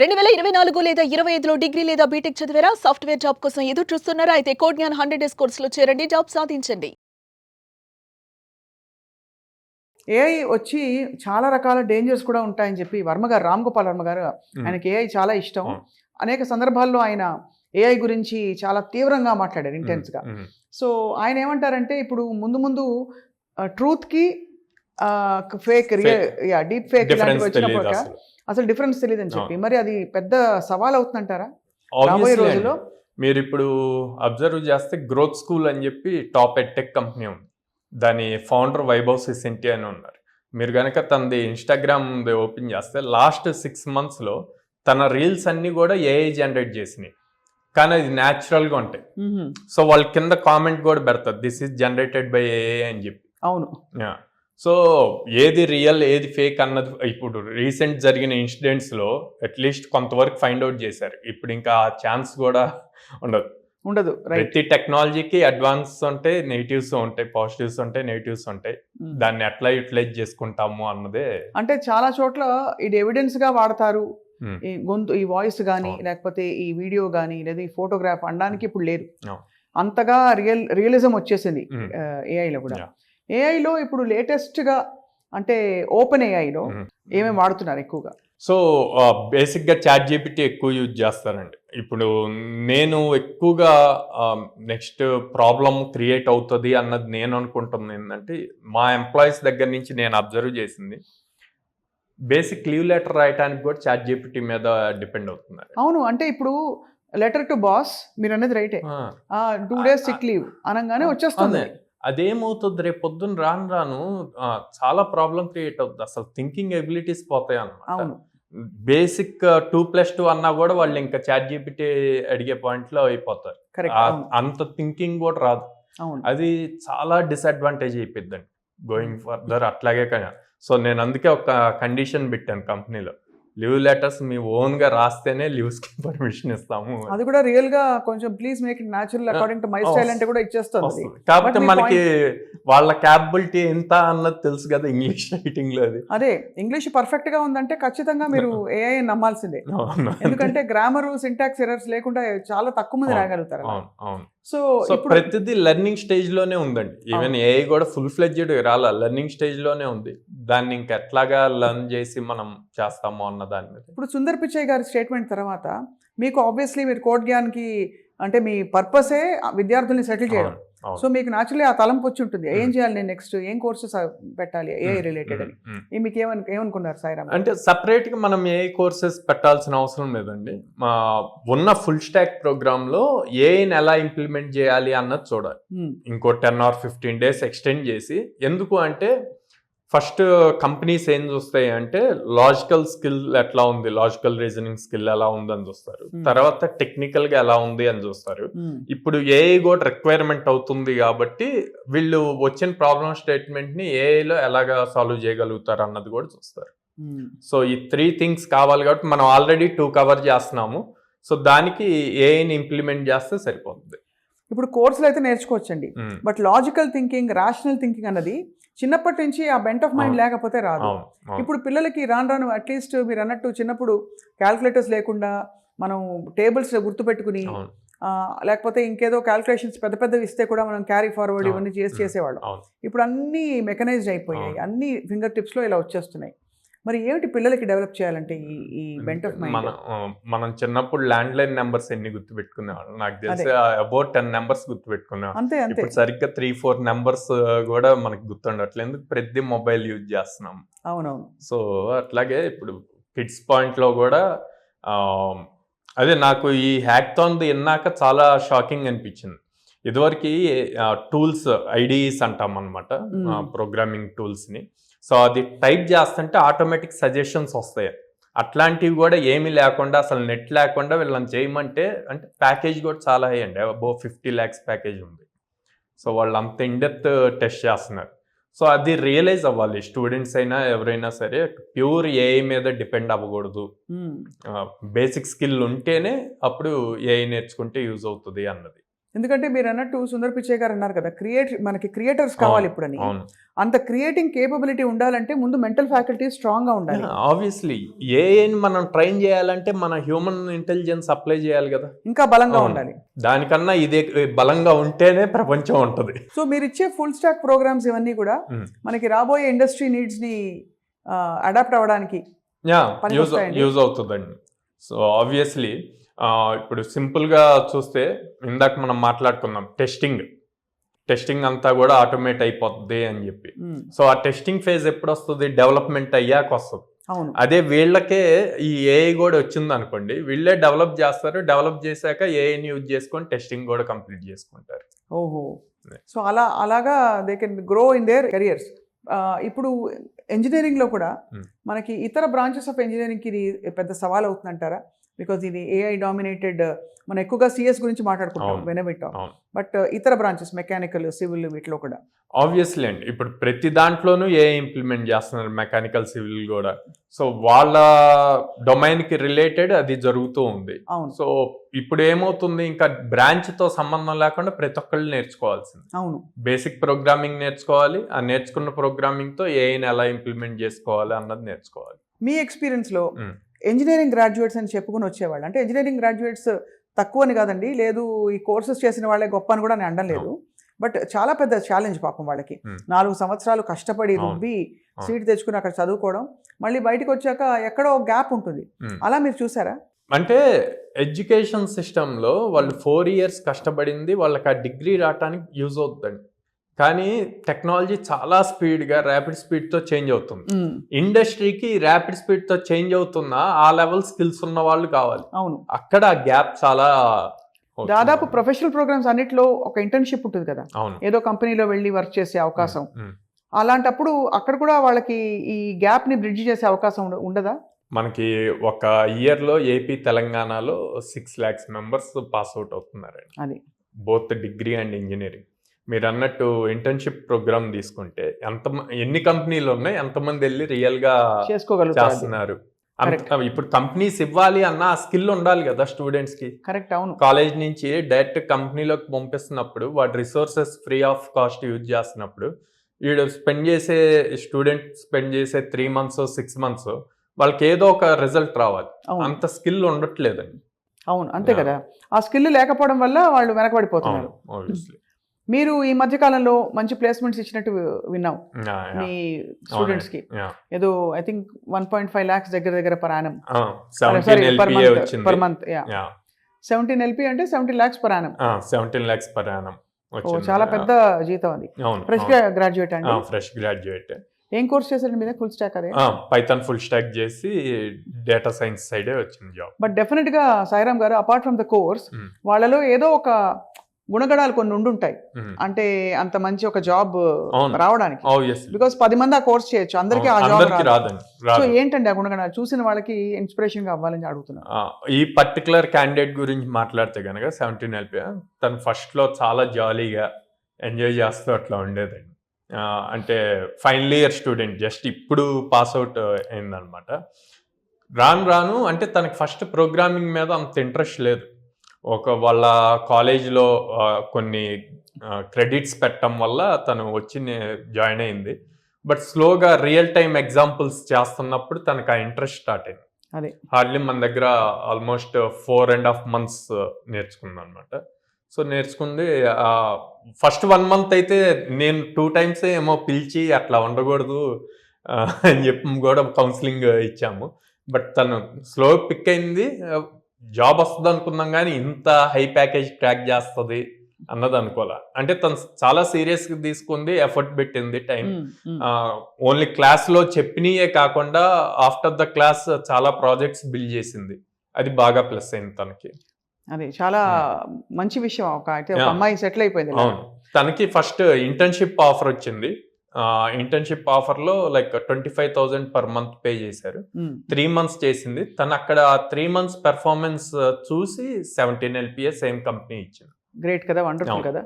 2024 లేదా 25లో డిగ్రీ లేదా బీటెక్ చదివారా? సాఫ్ట్‌వేర్ జాబ్ కోసం ఎదురు చూస్తున్నారా? అయితే కోడ్ జ్ఞాన్ 100 డేస్ కోర్సులో చేరండి. జాబ్ సాధించండి. ఏఐ వచ్చి చాలా రకాల డేంజర్స్ కూడా ఉంటాయని చెప్పి రామ్ గోపాల్ వర్మ గారు ఆయనకి ఏఐ చాలా ఇష్టం. అనేక సందర్భాల్లో ఆయన ఏఐ గురించి చాలా తీవ్రంగా మాట్లాడారు ఇంటెన్స్‌గా. సో ఆయన ఏమంటారంటే ఇప్పుడు ముందు ట్రూత్‌కి ఫేక్ డీప్ ఫేక్ ఇలాంటివి వచ్చినప్పుడు అసలు డిఫరెన్స్ తెలియదని చెప్పి మరి అది పెద్ద సవాల్ అవుతుందంటారా రాబోయే రోజుల్లో? మీరు ఇప్పుడు అబ్జర్వ్ చేస్తే గ్రోత్ స్కూల్ అని చెప్పి టాప్ ఎడ్టెక్ కంపెనీ ఉంది. దాని ఫౌండర్ వైభవ్ సిసెంటి అని ఉన్నారు. మీరు కనుక తనది ఇన్స్టాగ్రామ్ ఓపెన్ చేస్తే లాస్ట్ 6 monthsలో తన రీల్స్ అన్నీ కూడా ఏఐ జనరేట్ చేసినాయి, కానీ అది న్యాచురల్గా ఉంటాయి. సో వాళ్ళ కింద కామెంట్ కూడా పెడతారు, this is generated by AI అని చెప్పి. అవును. సో ఏది రియల్ ఏది ఫేక్ అన్నది ఇప్పుడు రీసెంట్ జరిగిన ఇన్సిడెంట్స్లో అట్లీస్ట్ కొంతవరకు ఫైండ్ అవుట్ చేశారు. ఇప్పుడు ఇంకా ఆ ఛాన్స్ కూడా ఉండదు. ప్రతి టెక్నాలజీకి అడ్వాన్స్ ఉంటాయి, నెగిటివ్స్ ఉంటాయి, పాజిటివ్స్ ఉంటాయి, నెగిటివ్స్ ఉంటాయి. దాన్ని ఎట్లా యూటిలైజ్ చేసుకుంటాము అన్నదే. అంటే చాలా చోట్ల ఇది ఎవిడెన్స్ గా వాడతారు. ఈ గొంతు, ఈ వాయిస్ కానీ లేకపోతే ఈ వీడియో కానీ లేదా ఈ ఫోటోగ్రాఫ్ అనడానికి ఇప్పుడు లేదు. అంతగా రియలిజం వచ్చేసింది ఏఐలో కూడా. ఏఐలో ఇప్పుడు లేటెస్ట్గా అంటే ఓపెన్ ఏఐలో ఏమేమి వాడుతున్నారు ఎక్కువగా? సో బేసిక్గా చాట్ జీపీటీ ఎక్కువ యూజ్ చేస్తారండి. ఇప్పుడు నేను ఎక్కువగా నెక్స్ట్ ప్రాబ్లం క్రియేట్ అవుతుంది అన్నది నేను అనుకుంటుంది ఏంటంటే, మా ఎంప్లాయీస్ దగ్గర నుంచి నేను అబ్జర్వ్ చేసింది బేసిక్ లీవ్ లెటర్ రాయడానికి కూడా చాట్ జీపీటీ మీద డిపెండ్ అవుతున్నారు. అవును, అంటే ఇప్పుడు లెటర్ టు బాస్ మీరు అనేది రైటే. 2 days సిక్ లీవ్ అనగానే వచ్చేస్తుంది. అదేమవుతుంది, రేపు పొద్దున్న రాను చాలా ప్రాబ్లం క్రియేట్ అవుతుంది. అసలు థింకింగ్ ఎబిలిటీస్ పోతాయి అన్నమాట. బేసిక్ 2+2 అన్నా కూడా వాళ్ళు ఇంకా చాట్ జీపీటీ అడిగే పాయింట్లో అయిపోతారు. అంత థింకింగ్ కూడా రాదు. అది చాలా డిసడ్వాంటేజ్ అయిపోద్దండి గోయింగ్ ఫర్దర్. అట్లాగే కానీ సో నేను అందుకే ఒక కండిషన్ పెట్టాను కంపెనీలో, లీవ్ లెటర్స్ మీ ఓన్ గా రాస్తేనే లీవ్స్ కి పర్మిషన్ ఇస్తాము. అది కూడా రియల్ గా కొంచెం please make it natural according to my style అంటే కూడా ఇచ్చేస్తుంది. కాబట్టి మనకి వాళ్ళ క్యాపబిలిటీ ఎంత అన్నది తెలుసు కదా ఇంగ్లీష్ రైటింగ్ లో. అదే ఇంగ్లీష్ పర్ఫెక్ట్ గా ఉందంటే ఖచ్చితంగా మీరు ఏఐ నమ్మాల్సిందే. ఎందుకంటే గ్రామర్, సింటాక్స్ ఎర్రర్స్ లేకుండా చాలా తక్కువ మంది రాగలుగుతారు. సో ప్రతిదీ లెర్నింగ్ స్టేజ్ లోనే ఉందండి. ఈవెన్ ఏఐ కూడా ఫుల్ ఫ్లెడ్జ్డ్ రాలా, లెర్నింగ్ స్టేజ్ లోనే ఉంది. దాన్ని ఇంకా ఎట్లాగా లెర్న్ చేసి మనం చేస్తాము అన్న దాని మీద. ఇప్పుడు సుందర్ పిచ్చయ్య గారి స్టేట్మెంట్ తర్వాత మీకు ఆబ్వియస్లీ మీరు కోడ్ జ్ఞాన్కి అంటే మీ పర్పసే విద్యార్థుల్ని సెటిల్ చేయడం. సో మీకు న్యాచురల్లీ ఆ తలంపు వచ్చి ఉంటుంది, ఏం చేయాలి నేను నెక్స్ట్, ఏం కోర్సెస్ పెట్టాలి ఏఐ రిలేటెడ్ అని. మీకు ఏమనుకున్నారు సాయిరామ్? అంటే సపరేట్ గా మనం ఏఐ కోర్సెస్ పెట్టాల్సిన అవసరం లేదండి. ఉన్న ఫుల్ స్టాక్ ప్రోగ్రామ్ లో ఏఐని ఎలా ఇంప్లిమెంట్ చేయాలి అన్నది చూడాలి. ఇంకో 10 or 15 days ఎక్స్టెండ్ చేసి. ఎందుకు అంటే ఫస్ట్ కంపెనీస్ ఏం చూస్తాయి అంటే లాజికల్ స్కిల్ ఎట్లా ఉంది, లాజికల్ రీజనింగ్ స్కిల్ ఎలా ఉంది అని చూస్తారు. తర్వాత టెక్నికల్ గా ఎలా ఉంది అని చూస్తారు. ఇప్పుడు ఏఐ కూడా రిక్వైర్మెంట్ అవుతుంది కాబట్టి వీళ్ళు వచ్చిన ప్రాబ్లం స్టేట్మెంట్ ని ఏఐలో ఎలాగా సాల్వ్ చేయగలుగుతారు అన్నది కూడా చూస్తారు. సో ఈ 3 things కావాలి కాబట్టి మనం ఆల్రెడీ 2 కవర్ చేస్తున్నాము. సో దానికి ఏఐని ఇంప్లిమెంట్ చేస్తే సరిపోతుంది. ఇప్పుడు కోర్సులు అయితే నేర్చుకోవచ్చండి, but logical thinking, rational thinking అన్నది చిన్నప్పటి నుంచి ఆ బెంట్ ఆఫ్ మైండ్ లేకపోతే రాదు. ఇప్పుడు పిల్లలకి రాను అట్లీస్ట్ మీరు అన్నట్టు చిన్నప్పుడు క్యాల్కులేటర్స్ లేకుండా మనం టేబుల్స్ గుర్తుపెట్టుకుని లేకపోతే ఇంకేదో క్యాల్కులేషన్స్ పెద్దవి ఇస్తే కూడా మనం క్యారీ ఫార్వర్డ్ ఇవన్నీ చేసేవాళ్ళం. ఇప్పుడు అన్నీ మెకనైజ్డ్ అయిపోయాయి, అన్ని ఫింగర్ టిప్స్లో ఇలా వచ్చేస్తున్నాయి. మరి ఏమిటి పిల్లలకి డెవలప్ చేయాలంటే ఈ బెంట్ ఆఫ్ మైండ్? మనం చిన్నప్పుడు ల్యాండ్ లైన్ నెంబర్స్ ఎన్ని గుర్తుపెట్టుకునేవాళ్ళం, నాకు తెలిసి అబౌట్ 10 numbers గుర్తుపెట్టుకునేవాళ్ళం. అంతే సరిగ్గా 3-4 numbers కూడా మనకి గుర్తుండట్లేదు, ఎందుకు ప్రతి మొబైల్ యూజ్ చేస్తున్నాం. అవునవును. సో అట్లాగే ఇప్పుడు కిడ్స్ పాయింట్ లో కూడా అదే నాకు ఈ హ్యాక్థాన్ విన్నాక చాలా షాకింగ్ అనిపించింది. ఇదివరకు టూల్స్ ఐడిఈస్ అంటాం అనమాట, ప్రోగ్రామింగ్ టూల్స్ ని. సో అది టైప్ చేస్తుంటే ఆటోమేటిక్ సజెషన్స్ వస్తాయి. అట్లాంటివి కూడా ఏమీ లేకుండా, అసలు నెట్ లేకుండా వీళ్ళని చేయమంటే, అంటే ప్యాకేజ్ కూడా చాలా హై అండి, అబౌవ్ 50 lakhs ప్యాకేజ్ ఉంది. సో వాళ్ళు అంత ఇన్డెప్త్ టెస్ట్ చేస్తున్నారు. సో అది రియలైజ్ అవ్వాలి స్టూడెంట్స్ అయినా ఎవరైనా సరే, ప్యూర్ ఏఐ మీద డిపెండ్ అవ్వకూడదు. బేసిక్ స్కిల్ ఉంటేనే అప్పుడు ఏఐ నేర్చుకుంటే యూజ్ అవుతుంది అన్నది. ఎందుకంటే మీరు అన్నట్టు సుందర్ పిచ్చయ్య గారు అన్నారు కదా, మనకి క్రియేటర్స్ కావాలి ఇప్పుడు అని. అవును. అంత క్రియేటింగ్ కేపబిలిటీ ఉండాలంటే ముందు మెంటల్ ఫ్యాకల్టీ స్ట్రాంగ్ గా ఉండాలి. ఆబ్వియస్లీ ఏఐని మనం ట్రైన్ చేయాలంటే మన హ్యూమన్ ఇంటెలిజెన్స్ అప్లై చేయాలి కదా, ఇంకా బలంగా అవును. ఉండాలి. దానికన్నా ఇదే బలంగా ఉంటేనే ప్రపంచం ఉంటది. సో మీరు ఇచ్చే ఫుల్ స్టాక్ ప్రోగ్రామ్స్ ఇవన్నీ కూడా మనకి రాబోయే ఇండస్ట్రీ నీడ్స్ ని అడాప్ట్ అవ్వడానికి పనికొస్తాయండి. యూజ్ అవుతుందండి. సో ఆబ్వియస్లీ ఇప్పుడు సింపుల్గా చూస్తే ఇందాక మనం మాట్లాడుకున్నాం టెస్టింగ్ అంతా కూడా ఆటోమేట్ అయిపోతుంది అని చెప్పి. సో ఆ టెస్టింగ్ ఫేజ్ ఎప్పుడు వస్తుంది? డెవలప్మెంట్ అయ్యాక వస్తుంది. అవును. అదే వీళ్ళకే ఈ ఏఐ కూడా వచ్చింది అనుకోండి, వీళ్ళే డెవలప్ చేస్తారు. డెవలప్ చేశాక ఏఐని యూజ్ చేసుకొని టెస్టింగ్ కూడా కంప్లీట్ చేసుకుంటారు. ఓహో. సో అలాగా they can grow in there careers. ఇప్పుడు ఇంజనీరింగ్లో కూడా మనకి ఇతర బ్రాంచెస్ ఆఫ్ ఇంజనీరింగ్కి ఇది పెద్ద సవాల్ అవుతుందంటారా? బికాజ్ ఇది ఏఐ డామినేటెడ్, మనం ఎక్కువగా సిఎస్ గురించి మాట్లాడుకుంటాం వెనబెట్టాం, బట్ ఇతర బ్రాంచెస్ మెకానికల్, సివిల్ వీటిలో కూడా ఆబ్వియస్లీ అండి ఇప్పుడు ప్రతి దాంట్లోనూ ఏఐ ఇంప్లిమెంట్ చేస్తున్నారు, మెకానికల్, సివిల్ కూడా. సో వాళ్ళ డొమైన్కి రిలేటెడ్ అది జరుగుతూ ఉంది. సో ఇప్పుడు ఏమవుతుంది, ఇంకా బ్రాంచ్తో సంబంధం లేకుండా ప్రతి ఒక్కళ్ళు నేర్చుకోవాల్సింది. అవును. బేసిక్ ప్రోగ్రామింగ్ నేర్చుకోవాలి, ఆ నేర్చుకున్న ప్రోగ్రామింగ్తో ఏఐని ఎలా ఇంప్లిమెంట్ చేసుకోవాలి అన్నది నేర్చుకోవాలి. మీ ఎక్స్పీరియన్స్లో ఇంజనీరింగ్ గ్రాడ్యుయేట్స్ అని చెప్పుకుని వచ్చేవాళ్ళు, అంటే ఇంజనీరింగ్ గ్రాడ్యుయేట్స్ తక్కువ అని కాదండి, లేదు ఈ కోర్సెస్ చేసిన వాళ్ళే గొప్ప అని కూడా నేను అనడం లేదు, బట్ చాలా పెద్ద ఛాలెంజ్ పాపం వాళ్ళకి. 4 సంవత్సరాలు కష్టపడి రుబ్బి సీట్ తెచ్చుకుని అక్కడ చదువుకోవడం, మళ్ళీ బయటకు వచ్చాక ఎక్కడో గ్యాప్ ఉంటుంది. అలా మీరు చూసారా? అంటే ఎడ్యుకేషన్ సిస్టంలో వాళ్ళు 4 years కష్టపడింది వాళ్ళకి ఆ డిగ్రీ రావడానికి యూజ్ అవుతుందండి. కానీ టెక్నాలజీ చాలా స్పీడ్గా ర్యాపిడ్ స్పీడ్తో చేంజ్ అవుతుంది. ఇండస్ట్రీకి ర్యాపిడ్ స్పీడ్తో చేంజ్ అవుతున్నా ఆ లెవెల్ స్కిల్స్ ఉన్న వాళ్ళు కావాలి. అవును. అక్కడ గ్యాప్ చాలా. దాదాపు ప్రొఫెషనల్ ప్రోగ్రామ్స్ అన్నిట్లో ఒక ఇంటర్న్షిప్ ఉంటుంది కదా, ఏదో కంపెనీలో వెళ్ళి వర్క్ చేసే అవకాశం. అలాంటప్పుడు అక్కడ కూడా వాళ్ళకి ఈ గ్యాప్ ని బ్రిడ్జ్ చేసే అవకాశం ఉండదా? మనకి ఒక ఇయర్లో ఏపీ తెలంగాణలో 6 lakhs members పాస్ అవుట్ అవుతున్నారండి. అది బోత్ డిగ్రీ అండ్ ఇంజనీరింగ్. మీరు అన్నట్టు ఇంటర్న్షిప్ ప్రోగ్రామ్ తీసుకుంటే ఎన్ని కంపెనీలు ఉన్నాయి, ఎంతమంది వెళ్ళి రియల్ గా చేస్తున్నారు. ఇప్పుడు కంపెనీస్ ఇవ్వాలి అన్న ఆ స్కిల్ ఉండాలి కదా స్టూడెంట్స్ కి. కరెక్ట్. అవును. కాలేజ్ నుంచి డైరెక్ట్ కంపెనీలోకి పంపిస్తున్నప్పుడు వాటి resources free of cost use చేస్తున్నప్పుడు వీడు స్టూడెంట్ స్పెండ్ చేసే 3 months 6 months వాళ్ళకి ఏదో ఒక రిజల్ట్ రావాలి. అంత స్కిల్ ఉండట్లేదండి. అవును, అంతే కదా. ఆ స్కిల్ లేకపోవడం వల్ల వాళ్ళు వెనకబడిపోతున్నారు. మీరు ఈ మధ్య కాలంలో మంచి ప్లేస్మెంట్స్ ఇచ్చినట్టు విన్నాం మీ స్టూడెంట్స్ కి. ఏదో ఐ థింక్ 1.5 lakhs దగ్గర per annum, per month. 17 LP అంటే 17 lakhs per annum. 17 lakhs per annum చాలా పెద్ద జీతం అది. ఫ్రెష్ గ్రాడ్యుయేట్ అండి. Fresh graduate. ఏం కోర్స్ చేశారండి మీద? Full stock. అదే పైథాన్ ఫుల్ స్టాక్ చేసి డేటా సైన్స్ సైడే వచ్చింది జాబ్. బట్ డెఫినెట్ గా సాయిరామ్ గారు, అపార్ట్ ఫ్రమ్ ద కోర్స్ వాళ్ళలో ఏదో ఒక గుణగణాలు కొన్ని ఉండుంటాయి, అంటే అంత మంచి ఒక జాబ్ రావడానికి. బికాస్ 10 మంది ఆ కోర్స్ చేయొచ్చు, అందరికీ ఆ జాబ్ రాదు. సో ఏంటండి ఆ గుణగణాలు? చూసిన వాళ్ళకి ఇన్స్పిరేషన్ గా అవ్వాలని అడుగుతున్నాను. ఈ పర్టికులర్ క్యాండిడేట్ గురించి మాట్లాడితే కనుక 17 LP తను ఫస్ట్ లో చాలా జాలీగా ఎంజాయ్ చేస్తూ అట్లా ఉండేదండి. అంటే ఫైనల్ ఇయర్ స్టూడెంట్, జస్ట్ ఇప్పుడు పాస్ అవుట్ అయిందనమాట. రాను అంటే తనకి ఫస్ట్ ప్రోగ్రామింగ్ మీద అంత ఇంట్రెస్ట్ లేదు. వాళ్ళ కాలేజ్లో కొన్ని క్రెడిట్స్ పెట్టడం వల్ల తను వచ్చి జాయిన్ అయింది. బట్ స్లోగా రియల్ టైమ్ ఎగ్జాంపుల్స్ చేస్తున్నప్పుడు తనకు ఆ ఇంట్రెస్ట్ స్టార్ట్ అయింది. హార్డ్లీ మన దగ్గర ఆల్మోస్ట్ 4.5 months నేర్చుకుంది అనమాట. సో నేర్చుకుంది. ఫస్ట్ 1 month అయితే నేను 2 times ఏమో పిలిచి అట్లా ఉండకూడదు అని చెప్పి కూడా కౌన్సిలింగ్ ఇచ్చాము. బట్ తను స్లో పిక్ అయింది. జాబ్ వస్తుంది అనుకున్నాం కానీ ఇంత హై ప్యాకేజ్ ట్రాక్ చేస్తుంది అన్నది అనుకోలే. అంటే తను చాలా సీరియస్గా తీసుకుంది, ఎఫర్ట్ పెట్టింది, టైం. ఓన్లీ క్లాస్లో చెప్పినయే కాకుండా ఆఫ్టర్ ద క్లాస్ చాలా ప్రాజెక్ట్స్ బిల్డ్ చేసింది. అది బాగా ప్లస్ అయింది తనకి. అది చాలా మంచి విషయం. అయితే ఒక అమ్మాయి సెటిల్ అయిపోయింది. అవును. తనకి ఫస్ట్ ఇంటర్న్షిప్ ఆఫర్ వచ్చింది. ఇంటర్న్షిప్ ఆఫర్లో లైక్ 25,000 per month పే చేశారు. 3 months చేసింది. తను అక్కడ 3 months పెర్ఫార్మెన్స్ చూసి 17 LPA సేమ్ కంపెనీ ఇచ్చింది. గ్రేట్ కదా, వండర్ఫుల్ కదా.